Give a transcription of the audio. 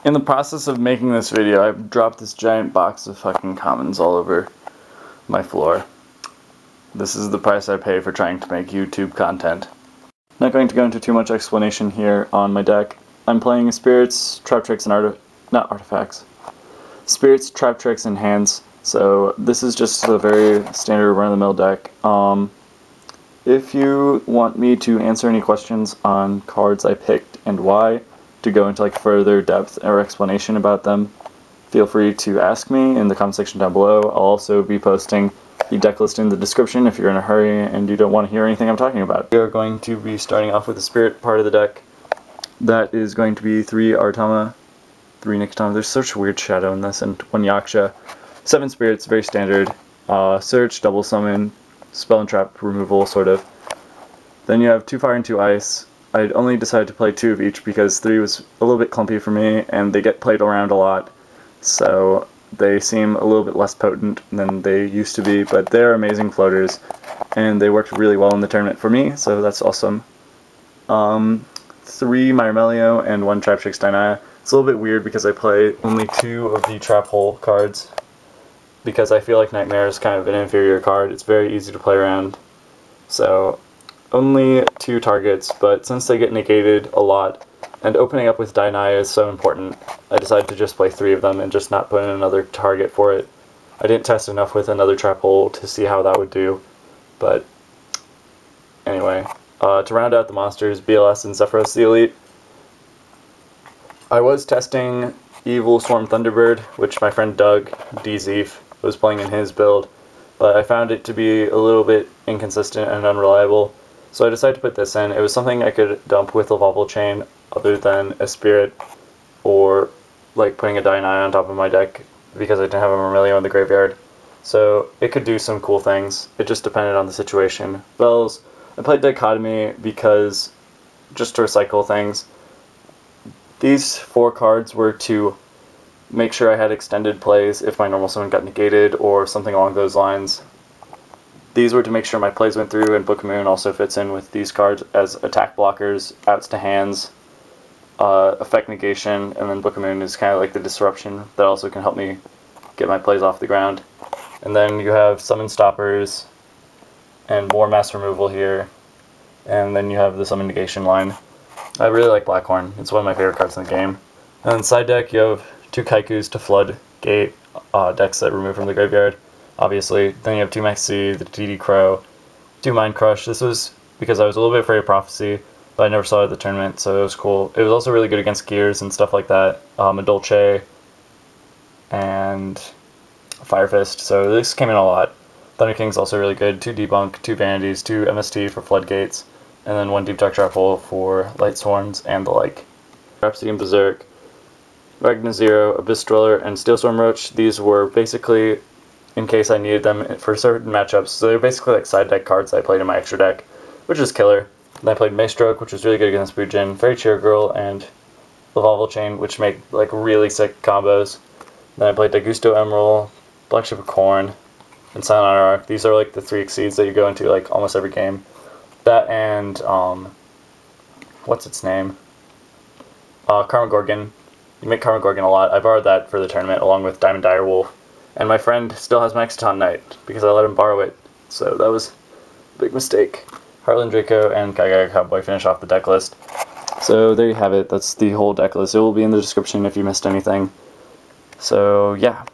In the process of making this video, I've dropped this giant box of fucking commons all over my floor. This is the price I pay for trying to make YouTube content. Not going to go into too much explanation here on my deck. I'm playing Spirits, Traptrix, and Spirits, Traptrix, and Hands. So this is just a very standard run-of-the-mill deck. If you want me to answer any questions on cards I picked and why, to go into like further depth or explanation about them, feel free to ask me in the comment section down below. I'll also be posting the deck list in the description if you're in a hurry and you don't want to hear anything I'm talking about. We are going to be starting off with the Spirit part of the deck. That is going to be 3 Aratama, 3 Nikitama. There's such a weird shadow in this, and 1 Yaksha. 7 Spirits, very standard. Search, double summon, spell and trap removal, sort of. Then you have 2 fire and 2 ice. I'd only decided to play 2 of each because 3 was a little bit clumpy for me, and they get played around a lot, so they seem a little bit less potent than they used to be, but they're amazing floaters, and they worked really well in the tournament for me, so that's awesome. 3 Myrmeleo and 1 Traptrix Dionaea. It's a little bit weird because I play only 2 of the trap hole cards, because I feel like Nightmare is kind of an inferior card. It's very easy to play around, so only 2 targets, but since they get negated a lot, and opening up with Dionaea is so important, I decided to just play 3 of them and just not put in another target for it. I didn't test enough with another trap hole to see how that would do, but anyway. To round out the monsters, BLS and Zephyros the Elite. I was testing Evil Swarm Thunderbird, which my friend Doug, DZeef, was playing in his build, but I found it to be a little bit inconsistent and unreliable. So I decided to put this in. It was something I could dump with a Torrential Chain other than a Spirit or like putting a Dionaea on top of my deck because I didn't have a Myrmeleo in the graveyard. So it could do some cool things. It just depended on the situation. Spells, I played Dichotomy because just to recycle things. These 4 cards were to make sure I had extended plays if my normal summon got negated or something along those lines. These were to make sure my plays went through, and Book of Moon also fits in with these cards as attack blockers, outs to hands, effect negation, and then Book of Moon is kind of like the disruption that also can help me get my plays off the ground. And then you have summon stoppers and more mass removal here, and then you have the summon negation line. I really like Blackwing. It's one of my favorite cards in the game. And then side deck, you have 2 Kycoos to flood gate decks that remove from the graveyard, obviously. Then you have 2 Maxx, the TD Crow, 2 Mind Crush. This was because I was a little bit afraid of Prophecy, but I never saw it at the tournament, so it was cool. It was also really good against Gears and stuff like that. A Dolce and Fire Fist, so this came in a lot. Thunder King's also really good. 2 Debunk, 2 Vanities, 2 MST for Floodgates, and then 1 Deep Dark Trap Hole for Light Sworns and the like. Rhapsody and Berserk, Ragna Zero, Abyss Dweller, and Steelstorm Roach. These were basically in case I needed them for certain matchups. So they're basically like side deck cards I played in my extra deck, which is killer. Then I played Maestroke, which was really good against Boojin, Fairy Cheer Girl, and Torrential Chain, which make like really sick combos. Then I played Dagusto Emerald, Black Ship of Corn, and Silent Arc. These are like the 3 exceeds that you go into like almost every game. That and what's its name? Karma Gorgon. You make Karma Gorgon a lot. I borrowed that for the tournament along with Diamond Direwolf. And my friend still has Maxx Knight because I let him borrow it. So that was a big mistake. Heartland Draco and Kycoo Cowboy finish off the deck list. So there you have it. That's the whole deck list. It will be in the description if you missed anything. So yeah.